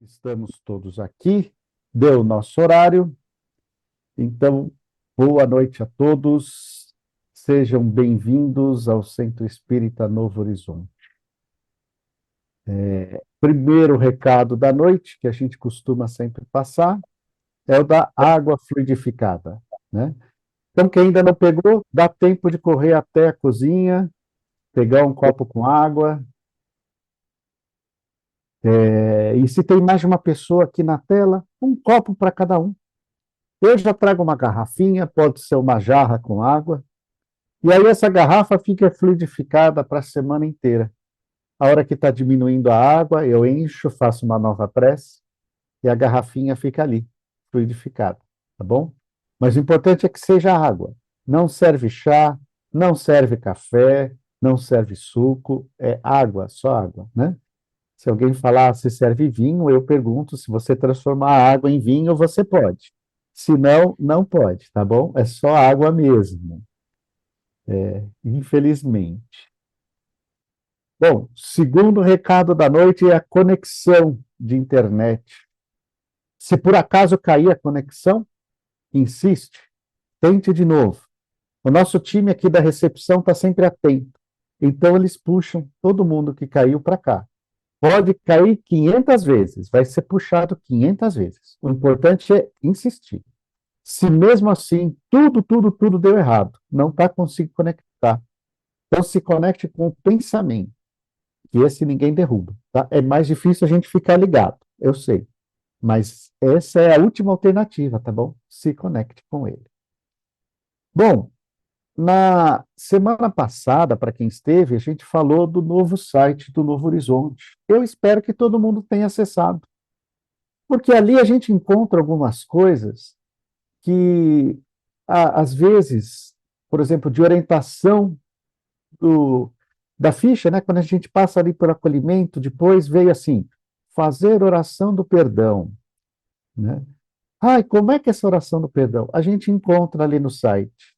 Estamos todos aqui, deu o nosso horário, então, boa noite a todos, sejam bem-vindos ao Centro Espírita Novo Horizonte. Primeiro recado da noite, que a gente costuma sempre passar, é o da água fluidificada, né? Então, quem ainda não pegou, dá tempo de correr até a cozinha, pegar um copo com água. E se tem mais de uma pessoa aqui na tela, um copo para cada um. Eu já trago uma garrafinha, pode ser uma jarra com água, e aí essa garrafa fica fluidificada para a semana inteira. A hora que está diminuindo a água, eu encho, faço uma nova prece, e a garrafinha fica ali, fluidificada, tá bom? Mas o importante é que seja água. Não serve chá, não serve café, não serve suco, é água, só água, né? Se alguém falar se serve vinho, eu pergunto se você transformar a água em vinho, você pode. Se não, não pode, tá bom? É só água mesmo, infelizmente. Bom, segundo recado da noite é a conexão de internet. Se por acaso cair a conexão, insiste, tente de novo. O nosso time aqui da recepção está sempre atento. Então, eles puxam todo mundo que caiu para cá. Pode cair 500 vezes, vai ser puxado 500 vezes. O importante é insistir. Se mesmo assim tudo deu errado, não está conseguindo conectar, então se conecte com o pensamento, que esse ninguém derruba. Tá? É mais difícil a gente ficar ligado, eu sei, mas essa é a última alternativa, tá bom? Se conecte com ele. Bom, na semana passada, para quem esteve, a gente falou do novo site do Novo Horizonte. Eu espero que todo mundo tenha acessado, porque ali a gente encontra algumas coisas que, às vezes, por exemplo, de orientação do, da ficha, né? Quando a gente passa ali por acolhimento, depois veio assim, fazer oração do perdão, né? Ai, como é que é essa oração do perdão? A gente encontra ali no site.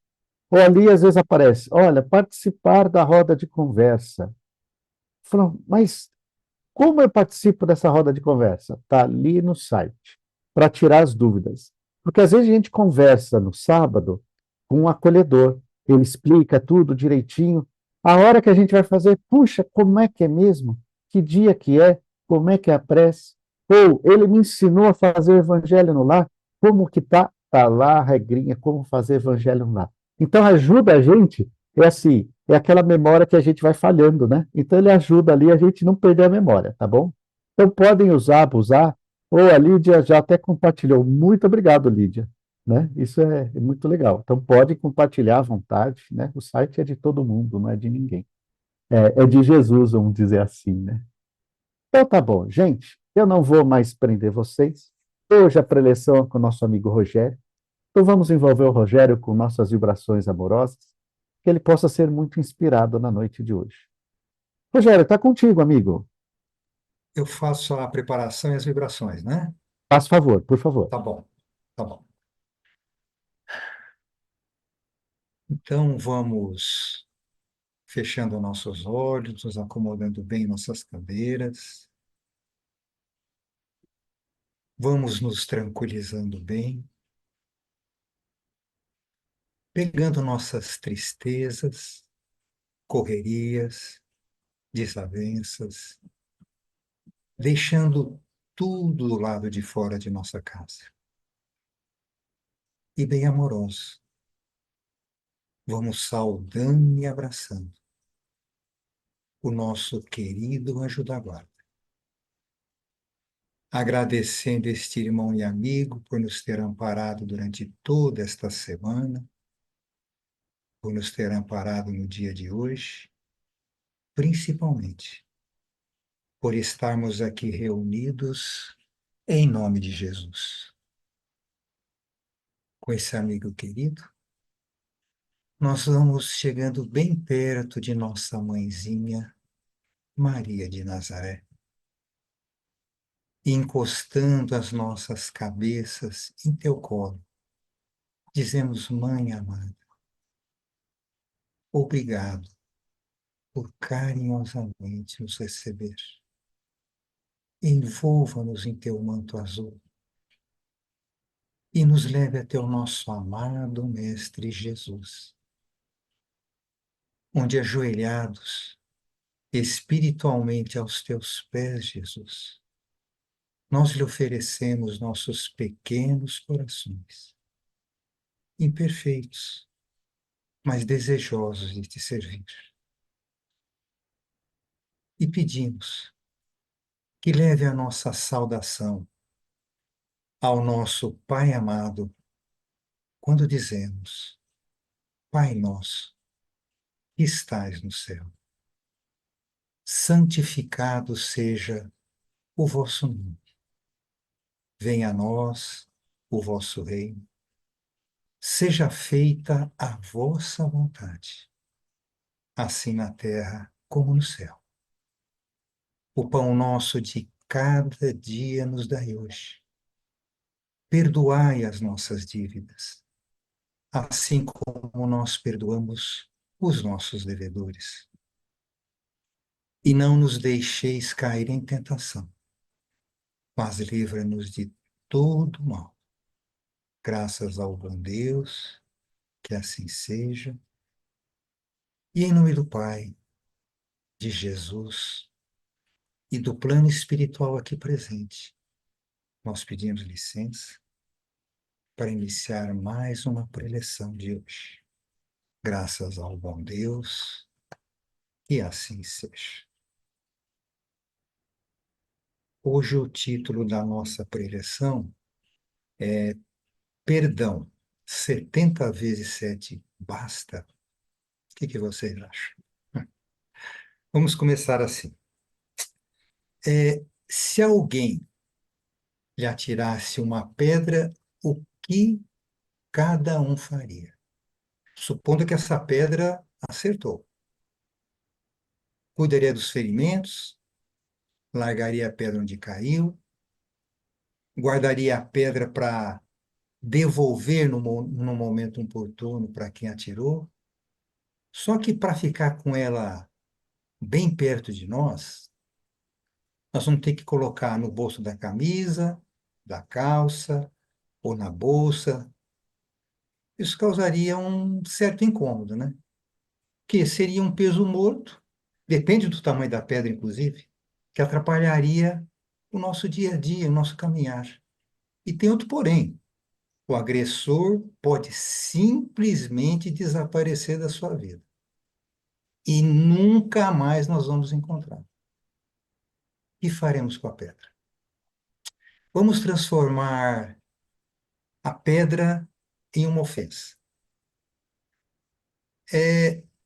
Ou ali às vezes aparece, olha, participar da roda de conversa. Falam, mas como eu participo dessa roda de conversa? Está ali no site, para tirar as dúvidas. Porque às vezes a gente conversa no sábado com um acolhedor, ele explica tudo direitinho. A hora que a gente vai fazer, puxa, como é que é mesmo? Que dia que é? Como é que é a prece? Ou ele me ensinou a fazer o evangelho no lar, como que tá? Tá lá a regrinha, como fazer evangelho no lar. Então ajuda a gente, é assim, é aquela memória que a gente vai falhando, né? Então ele ajuda ali a gente não perder a memória, tá bom? Então podem usar, abusar, ou a Lídia já até compartilhou. Muito obrigado, Lídia. Né? Isso é muito legal. Então pode compartilhar à vontade, né? O site é de todo mundo, não é de ninguém. É de Jesus, vamos dizer assim, né? Então tá bom, gente. Eu não vou mais prender vocês. Hoje a preleção é com o nosso amigo Rogério. Então vamos envolver o Rogério com nossas vibrações amorosas, que ele possa ser muito inspirado na noite de hoje. Rogério, está contigo, amigo. Eu faço a preparação e as vibrações, né? Faz favor, por favor. Tá bom, tá bom. Então vamos fechando nossos olhos, nos acomodando bem em nossas cadeiras. Vamos nos tranquilizando bem, pegando nossas tristezas, correrias, desavenças, deixando tudo do lado de fora de nossa casa. E bem amoroso, vamos saudando e abraçando o nosso querido anjo da guarda, agradecendo este irmão e amigo por nos ter amparado durante toda esta semana, por nos ter amparado no dia de hoje, principalmente por estarmos aqui reunidos em nome de Jesus. Com esse amigo querido, nós vamos chegando bem perto de nossa mãezinha, Maria de Nazaré, e encostando as nossas cabeças em teu colo, dizemos: Mãe amada, obrigado por carinhosamente nos receber. envolva-nos em teu manto azul e nos leve até o nosso amado Mestre Jesus, onde ajoelhados espiritualmente aos teus pés, Jesus, nós lhe oferecemos nossos pequenos corações, imperfeitos, mas desejosos de te servir. E pedimos que leve a nossa saudação ao nosso Pai amado, quando dizemos: Pai nosso, que estais no céu, santificado seja o vosso nome. Venha a nós o vosso reino. Seja feita a vossa vontade, assim na terra como no céu. O pão nosso de cada dia nos dai hoje. Perdoai as nossas dívidas, assim como nós perdoamos os nossos devedores. E não nos deixeis cair em tentação, mas livra-nos de todo mal. Graças ao bom Deus, que assim seja. E em nome do Pai, de Jesus e do plano espiritual aqui presente, nós pedimos licença para iniciar mais uma preleção de hoje. Graças ao bom Deus, que assim seja. Hoje o título da nossa preleção é Perdão, 70 vezes 7 basta? O que vocês acham? Vamos começar assim. Se alguém lhe atirasse uma pedra, o que cada um faria? Supondo que essa pedra acertou. Cuidaria dos ferimentos, largaria a pedra onde caiu, guardaria a pedra para devolver no momento oportuno para quem atirou. Só que para ficar com ela bem perto de nós vamos ter que colocar no bolso da camisa, da calça ou na bolsa. Isso causaria um certo incômodo, né? Que seria um peso morto, depende do tamanho da pedra, inclusive, que atrapalharia o nosso dia a dia, o nosso caminhar. E tem outro porém. O agressor pode simplesmente desaparecer da sua vida. E nunca mais nós vamos encontrar. O que faremos com a pedra? Vamos transformar a pedra em uma ofensa.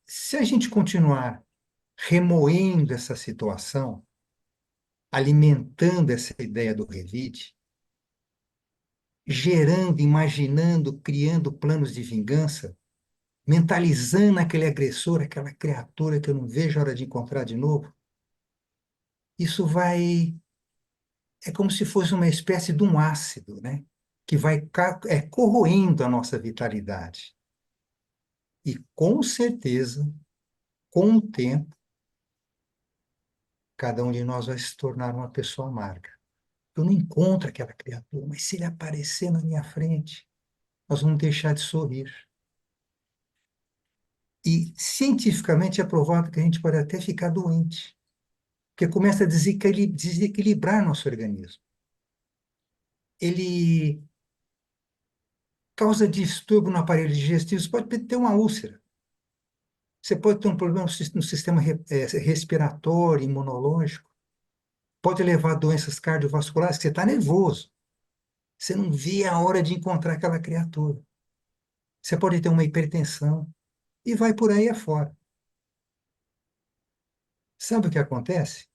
Se a gente continuar remoendo essa situação, alimentando essa ideia do revide, gerando, imaginando, criando planos de vingança, mentalizando aquele agressor, aquela criatura que eu não vejo a hora de encontrar de novo, isso vai. É como se fosse uma espécie de um ácido, né? Que vai corroendo a nossa vitalidade. E com certeza, com o tempo, cada um de nós vai se tornar uma pessoa amarga. Eu não encontro aquela criatura, mas se ele aparecer na minha frente, nós vamos deixar de sorrir. E cientificamente é provado que a gente pode até ficar doente, porque começa a desequilibrar nosso organismo. Ele causa distúrbio no aparelho digestivo, você pode ter uma úlcera. Você pode ter um problema no sistema respiratório, imunológico. Pode levar a doenças cardiovasculares, que você está nervoso. Você não vê a hora de encontrar aquela criatura. Você pode ter uma hipertensão e vai por aí afora. Sabe o que acontece?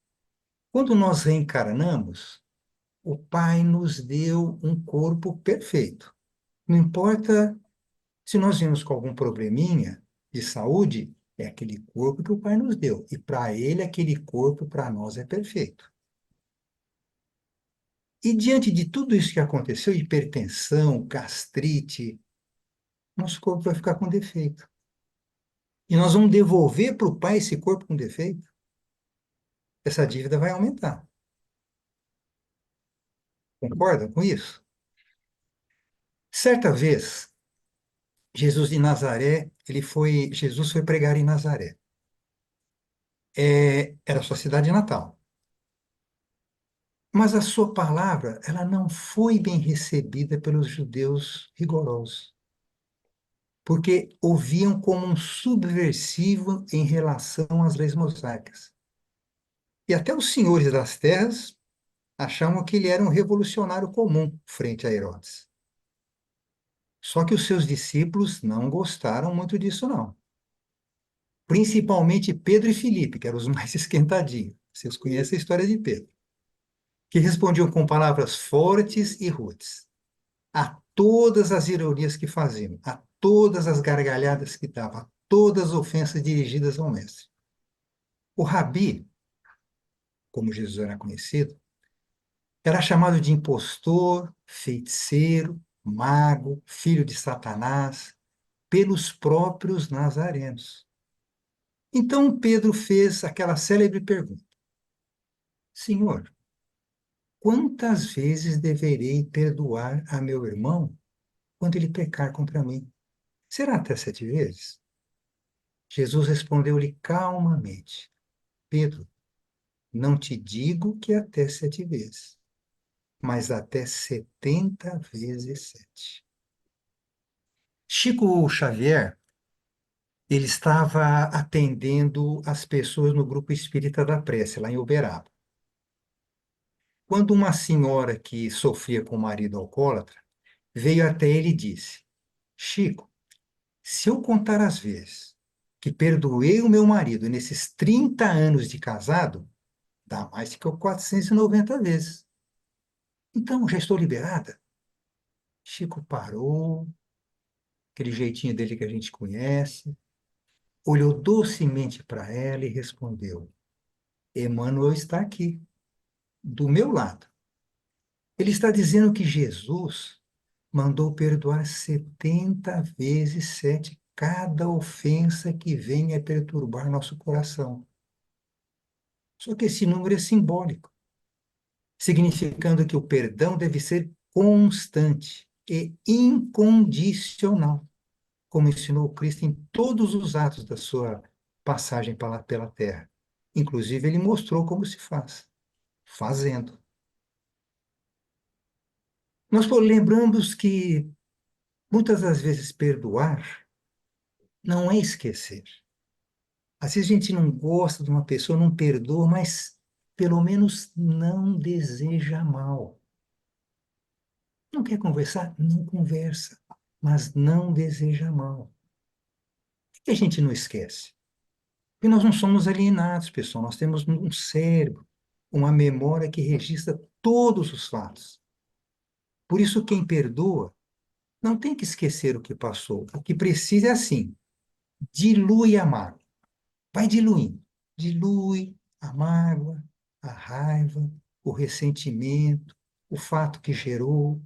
Quando nós reencarnamos, o Pai nos deu um corpo perfeito. Não importa se nós viemos com algum probleminha de saúde, é aquele corpo que o Pai nos deu. E para Ele, aquele corpo, para nós, é perfeito. E diante de tudo isso que aconteceu, hipertensão, gastrite, nosso corpo vai ficar com defeito. E nós vamos devolver para o Pai esse corpo com defeito. Essa dívida vai aumentar. Concordam com isso? Certa vez, Jesus foi pregar em Nazaré. Era a sua cidade natal. Mas a sua palavra, ela não foi bem recebida pelos judeus rigorosos, porque o viam como um subversivo em relação às leis mosaicas. E até os senhores das terras achavam que ele era um revolucionário comum frente a Herodes. Só que os seus discípulos não gostaram muito disso, não. Principalmente Pedro e Filipe, que eram os mais esquentadinhos. Vocês conhecem a história de Pedro. Que respondiam com palavras fortes e rudes a todas as ironias que faziam, a todas as gargalhadas que davam, a todas as ofensas dirigidas ao mestre. O rabi, como Jesus era conhecido, era chamado de impostor, feiticeiro, mago, filho de Satanás, pelos próprios nazarenos. Então Pedro fez aquela célebre pergunta: Senhor, quantas vezes deverei perdoar a meu irmão quando ele pecar contra mim? Será até 7 vezes? Jesus respondeu-lhe calmamente: Pedro, não te digo que até 7 vezes, mas até 70 vezes 7. Chico Xavier, ele estava atendendo as pessoas no grupo espírita da prece, lá em Uberaba. Quando uma senhora que sofria com o marido alcoólatra veio até ele e disse: Chico, se eu contar as vezes que perdoei o meu marido nesses 30 anos de casado, dá mais de 490 vezes. Então, já estou liberada? Chico parou, aquele jeitinho dele que a gente conhece, olhou docemente para ela e respondeu: Emmanuel está aqui, do meu lado. Ele está dizendo que Jesus mandou perdoar 70 vezes 7 cada ofensa que venha perturbar nosso coração. Só que esse número é simbólico, significando que o perdão deve ser constante e incondicional, como ensinou Cristo em todos os atos da sua passagem pela terra. Inclusive, ele mostrou como se faz, fazendo. Nós lembramos que, muitas das vezes, perdoar não é esquecer. Às vezes a gente não gosta de uma pessoa, não perdoa, mas pelo menos não deseja mal. Não quer conversar? Não conversa, mas não deseja mal. Por que a gente não esquece? Porque nós não somos alienados, pessoal. Nós temos um cérebro, uma memória que registra todos os fatos. Por isso, quem perdoa não tem que esquecer o que passou. O que precisa é assim: dilui a mágoa. Vai diluindo. Dilui a mágoa, a raiva, o ressentimento, o fato que gerou.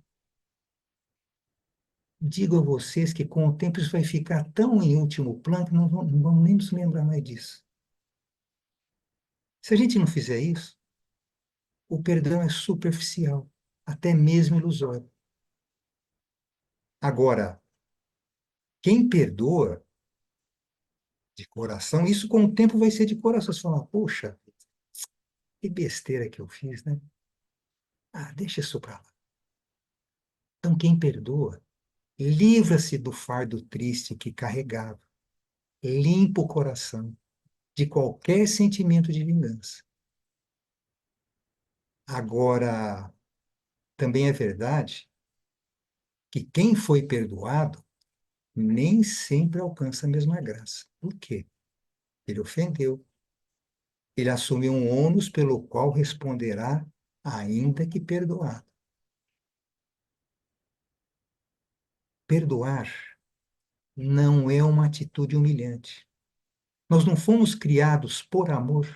Digo a vocês que com o tempo isso vai ficar tão em último plano que não vamos nem nos lembrar mais disso. Se a gente não fizer isso, o perdão é superficial, até mesmo ilusório. Agora, quem perdoa de coração, isso com o tempo vai ser de coração. Você fala: poxa, que besteira que eu fiz, né? Ah, deixa isso para lá. Então, quem perdoa, livra-se do fardo triste que carregava, limpa o coração de qualquer sentimento de vingança. Agora, também é verdade que quem foi perdoado nem sempre alcança a mesma graça. Por quê? Ele ofendeu. Ele assumiu um ônus pelo qual responderá, ainda que perdoado. Perdoar não é uma atitude humilhante. Nós não fomos criados por amor.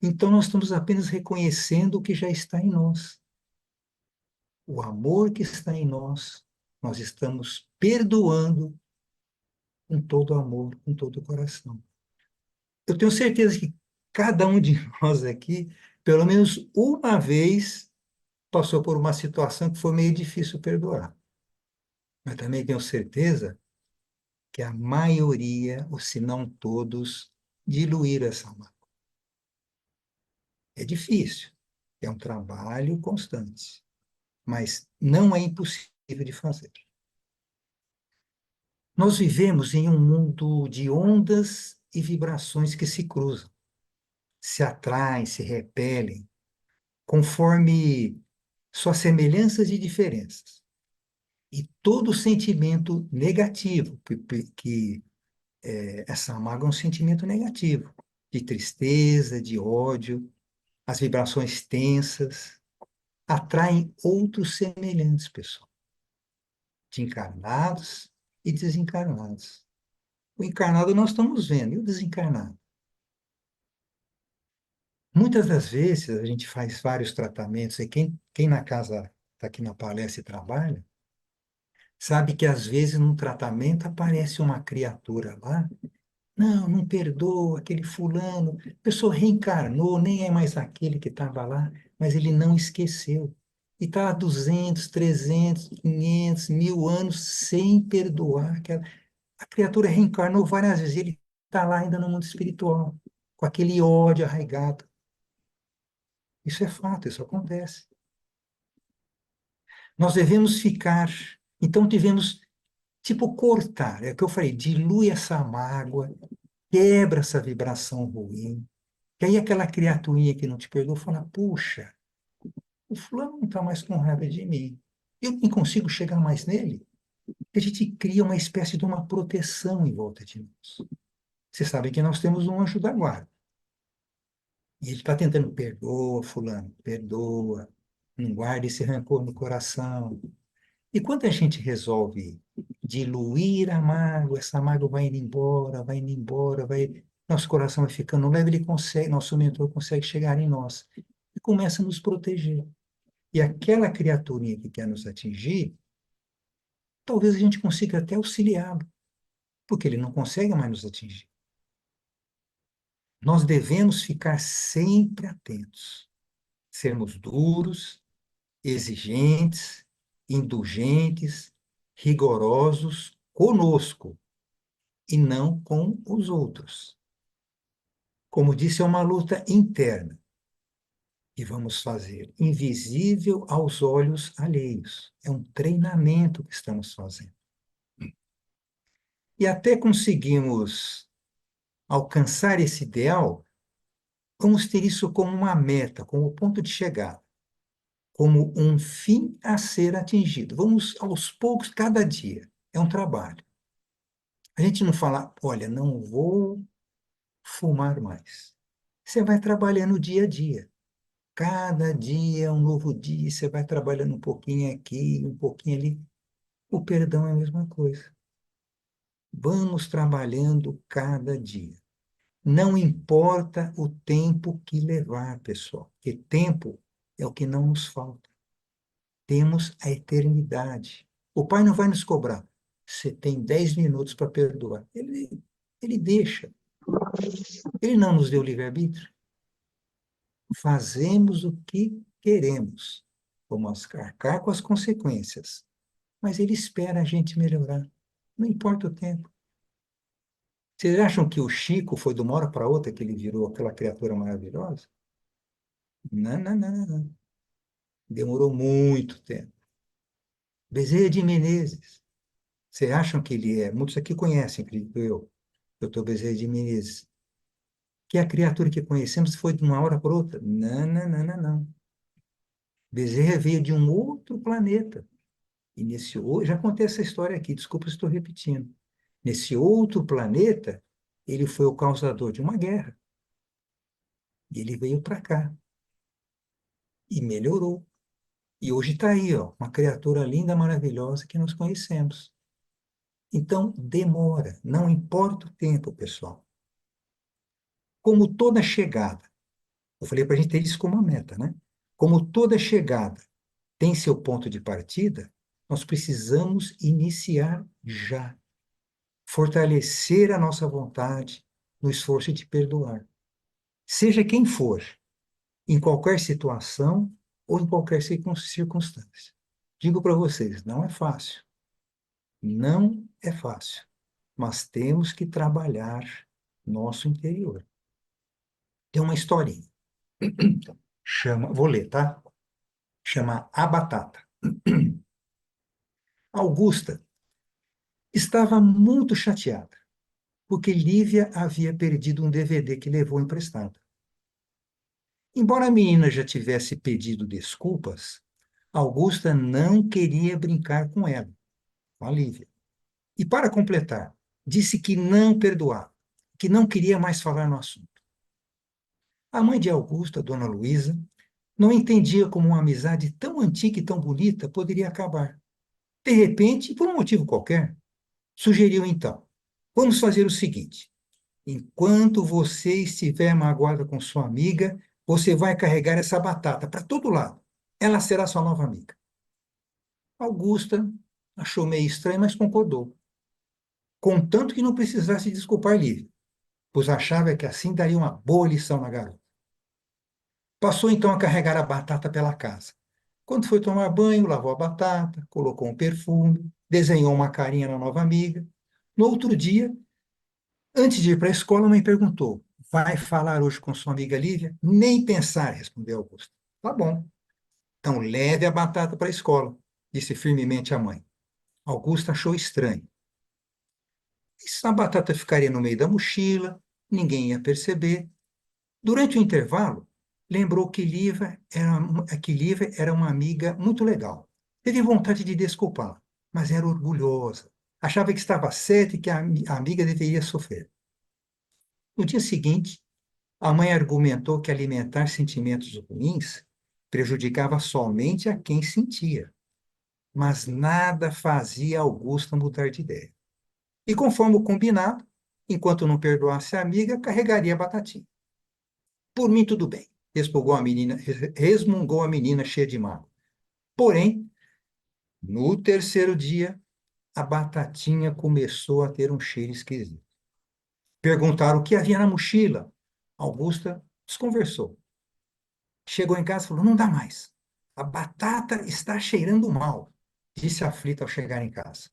Então nós estamos apenas reconhecendo o que já está em nós. O amor que está em nós estamos perdoando com todo amor, com todo o coração. Eu tenho certeza que cada um de nós aqui, pelo menos uma vez, passou por uma situação que foi meio difícil perdoar. Mas também tenho certeza que a maioria, ou se não todos, diluíram essa mágoa. É difícil, é um trabalho constante, mas não é impossível de fazer. Nós vivemos em um mundo de ondas e vibrações que se cruzam, se atraem, se repelem, conforme suas semelhanças e diferenças. E todo sentimento negativo, essa mágoa é um sentimento negativo, de tristeza, de ódio, as vibrações tensas, atraem outros semelhantes, pessoal, de encarnados e desencarnados. O encarnado nós estamos vendo, e o desencarnado? Muitas das vezes a gente faz vários tratamentos, e quem na casa está aqui na palestra e trabalha, sabe que às vezes num tratamento aparece uma criatura lá, não, não perdoa aquele fulano, a pessoa reencarnou, nem é mais aquele que estava lá, mas ele não esqueceu. E está há 200, 300, 500, 1000 anos sem perdoar aquela. A criatura reencarnou várias vezes, ele está lá ainda no mundo espiritual, com aquele ódio arraigado. Isso é fato, isso acontece. Nós devemos ficar, então devemos, tipo, cortar, é o que eu falei, dilui essa mágoa, quebra essa vibração ruim, que aí aquela criaturinha que não te perdoou fala, puxa, o fulano não está mais com raiva de mim, eu nem consigo chegar mais nele. A gente cria uma espécie de uma proteção em volta de nós. Você sabe que nós temos um anjo da guarda. E ele está tentando, perdoa, fulano, perdoa, não guarde esse rancor no coração. E quando a gente resolve diluir a mágoa, essa mágoa vai indo embora, vai, nosso coração vai ficando leve, ele consegue, nosso mentor consegue chegar em nós e começa a nos proteger. E aquela criaturinha que quer nos atingir, talvez a gente consiga até auxiliá-lo, porque ele não consegue mais nos atingir. Nós devemos ficar sempre atentos, sermos duros, exigentes, indulgentes, rigorosos conosco e não com os outros. Como disse, é uma luta interna e vamos fazer invisível aos olhos alheios. É um treinamento que estamos fazendo. E até conseguimos alcançar esse ideal, vamos ter isso como uma meta, como ponto de chegada, como um fim a ser atingido. Vamos aos poucos, cada dia. É um trabalho. A gente não fala, olha, não vou fumar mais. Você vai trabalhando dia a dia. Cada dia é um novo dia, você vai trabalhando um pouquinho aqui, um pouquinho ali. O perdão é a mesma coisa. Vamos trabalhando cada dia. Não importa o tempo que levar, pessoal, porque tempo é o que não nos falta. Temos a eternidade. O Pai não vai nos cobrar. Você tem 10 minutos para perdoar. Ele deixa. Ele não nos deu livre-arbítrio. Fazemos o que queremos. Vamos arcar com as consequências. Mas ele espera a gente melhorar. Não importa o tempo. Vocês acham que o Chico foi de uma hora para outra que ele virou aquela criatura maravilhosa? Não, não, não, não, não. Demorou muito tempo. Bezerra de Menezes. Vocês acham que ele é? Muitos aqui conhecem, acredito eu. Doutor Bezerra de Menezes. Que a criatura que conhecemos foi de uma hora para outra? Não, não, não, não, não. Bezerra veio de um outro planeta. Iniciou, já contei essa história aqui, desculpa se estou repetindo. Nesse outro planeta, ele foi o causador de uma guerra. E ele veio para cá. E melhorou. E hoje está aí, ó, uma criatura linda, maravilhosa que nós conhecemos. Então, demora, não importa o tempo, pessoal. Como toda chegada, eu falei para a gente ter isso como uma meta, né? Como toda chegada tem seu ponto de partida, nós precisamos iniciar já. Fortalecer a nossa vontade no esforço de perdoar. Seja quem for, em qualquer situação, ou em qualquer circunstância. Digo para vocês, não é fácil. Não é fácil. Mas temos que trabalhar nosso interior. Tem uma historinha. Vou ler, tá? Chama A Batata. Augusta estava muito chateada, porque Lívia havia perdido um DVD que levou emprestado. Embora a menina já tivesse pedido desculpas, Augusta não queria brincar com ela, com a Lívia. E para completar, disse que não perdoava, que não queria mais falar no assunto. A mãe de Augusta, Dona Luísa, não entendia como uma amizade tão antiga e tão bonita poderia acabar. De repente, por um motivo qualquer, sugeriu então: vamos fazer o seguinte: enquanto você estiver magoada com sua amiga, você vai carregar essa batata para todo lado. Ela será sua nova amiga. Augusta achou meio estranho, mas concordou. Contanto que não precisasse desculpar Lívia, pois achava que assim daria uma boa lição na garota. Passou então a carregar a batata pela casa. Quando foi tomar banho, lavou a batata, colocou um perfume, desenhou uma carinha na nova amiga. No outro dia, antes de ir para a escola, a mãe perguntou: vai falar hoje com sua amiga Lívia? Nem pensar, respondeu Augusto. Tá bom. Então leve a batata para a escola, disse firmemente a mãe. Augusto achou estranho. A batata ficaria no meio da mochila, ninguém ia perceber. Durante o intervalo, lembrou que Lívia era uma amiga muito legal. Teve vontade de desculpá-la, mas era orgulhosa. Achava que estava certa e que a amiga deveria sofrer. No dia seguinte, a mãe argumentou que alimentar sentimentos ruins prejudicava somente a quem sentia, mas nada fazia Augusta mudar de ideia. E conforme o combinado, enquanto não perdoasse a amiga, carregaria a batatinha. Por mim, tudo bem, resmungou a menina cheia de mágoa. Porém, no terceiro dia, a batatinha começou a ter um cheiro esquisito. Perguntaram o que havia na mochila. Augusta desconversou. Chegou em casa e falou: não dá mais. A batata está cheirando mal, disse aflita ao chegar em casa.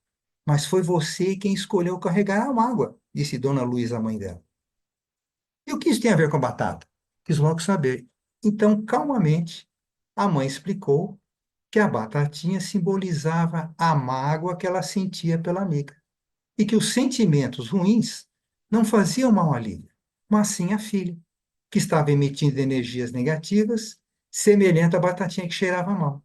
Mas foi você quem escolheu carregar a mágoa, disse Dona Luísa, a mãe dela. E o que isso tem a ver com a batata? Quis logo saber. Então, calmamente, a mãe explicou que a batatinha simbolizava a mágoa que ela sentia pela amiga e que os sentimentos ruins não faziam mal à Lívia, mas sim à filha, que estava emitindo energias negativas, semelhante à batatinha que cheirava mal.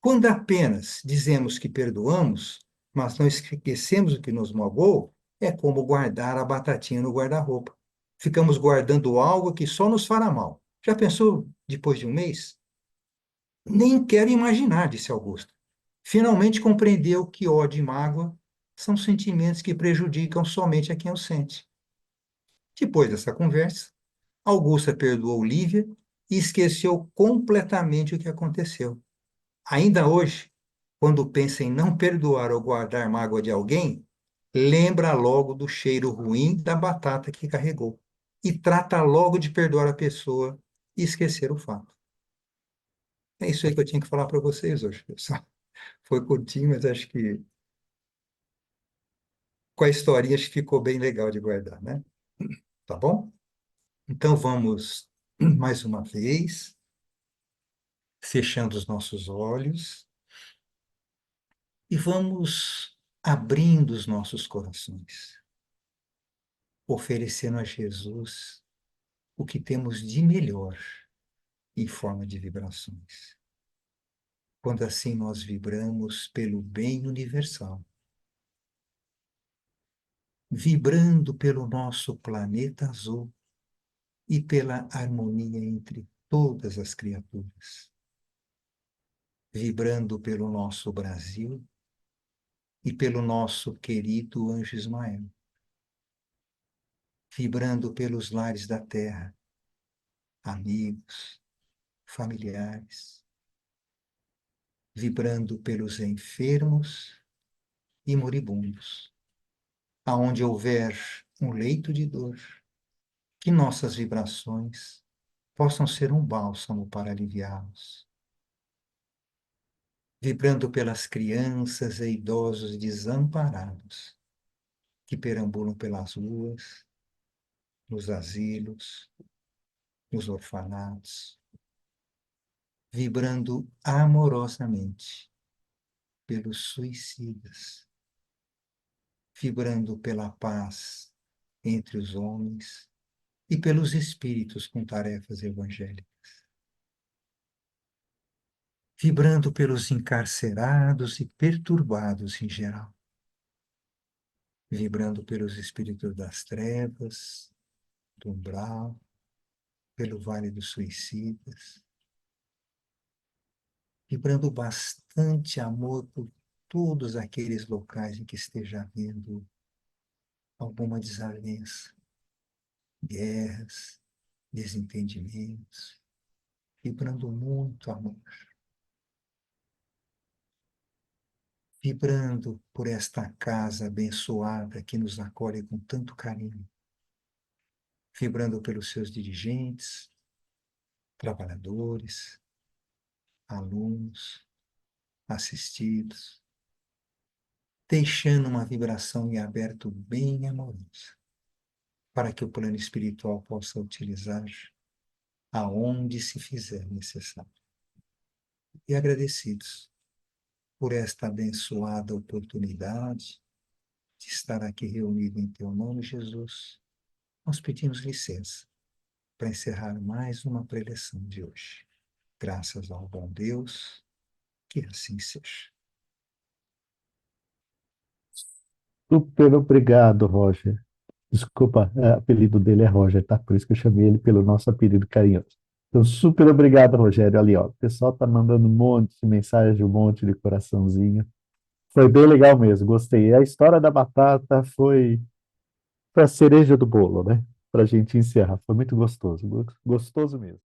Quando apenas dizemos que perdoamos, mas não esquecemos o que nos magoou, é como guardar a batatinha no guarda-roupa. Ficamos guardando algo que só nos fará mal. Já pensou depois de um mês? Nem quero imaginar, disse Augusto. Finalmente compreendeu que ódio e mágoa são sentimentos que prejudicam somente a quem os sente. Depois dessa conversa, Augusta perdoou Lívia e esqueceu completamente o que aconteceu. Ainda hoje, quando pensa em não perdoar ou guardar mágoa de alguém, lembra logo do cheiro ruim da batata que carregou e trata logo de perdoar a pessoa e esquecer o fato. É isso aí que eu tinha que falar para vocês hoje, pessoal. Foi curtinho, mas acho que com a historinha acho que ficou bem legal de guardar, né? Tá bom? Então vamos mais uma vez, fechando os nossos olhos e vamos abrindo os nossos corações, oferecendo a Jesus o que temos de melhor em forma de vibrações. Quando assim nós vibramos pelo bem universal, vibrando pelo nosso planeta azul e pela harmonia entre todas as criaturas, vibrando pelo nosso Brasil e pelo nosso querido Anjo Ismael, vibrando pelos lares da terra, amigos, familiares, vibrando pelos enfermos e moribundos, aonde houver um leito de dor, que nossas vibrações possam ser um bálsamo para aliviá-los. vibrando pelas crianças e idosos desamparados que perambulam pelas ruas, nos asilos, nos orfanatos, vibrando amorosamente pelos suicidas, vibrando pela paz entre os homens e pelos espíritos com tarefas evangélicas, vibrando pelos encarcerados e perturbados em geral, vibrando pelos espíritos das trevas, do umbral, pelo vale dos suicidas, vibrando bastante amor por todos aqueles locais em que esteja havendo alguma desavença, guerras, desentendimentos, vibrando muito amor, vibrando por esta casa abençoada que nos acolhe com tanto carinho, vibrando pelos seus dirigentes, trabalhadores, alunos, assistidos, deixando uma vibração em aberto bem amorosa, para que o plano espiritual possa utilizar aonde se fizer necessário. E agradecidos por esta abençoada oportunidade de estar aqui reunido em teu nome, Jesus, nós pedimos licença para encerrar mais uma preleção de hoje. Graças ao bom Deus, que assim seja. Super obrigado, Roger. Desculpa, o apelido dele é Roger, tá? Por isso que eu chamei ele pelo nosso apelido carinhoso. Então, super obrigado, Rogério. Ali, ó, o pessoal tá mandando um monte de mensagem, um monte de coraçãozinho. Foi bem legal mesmo, gostei. A história da batata foi a cereja do bolo, né? Pra gente encerrar. Foi muito gostoso, gostoso mesmo.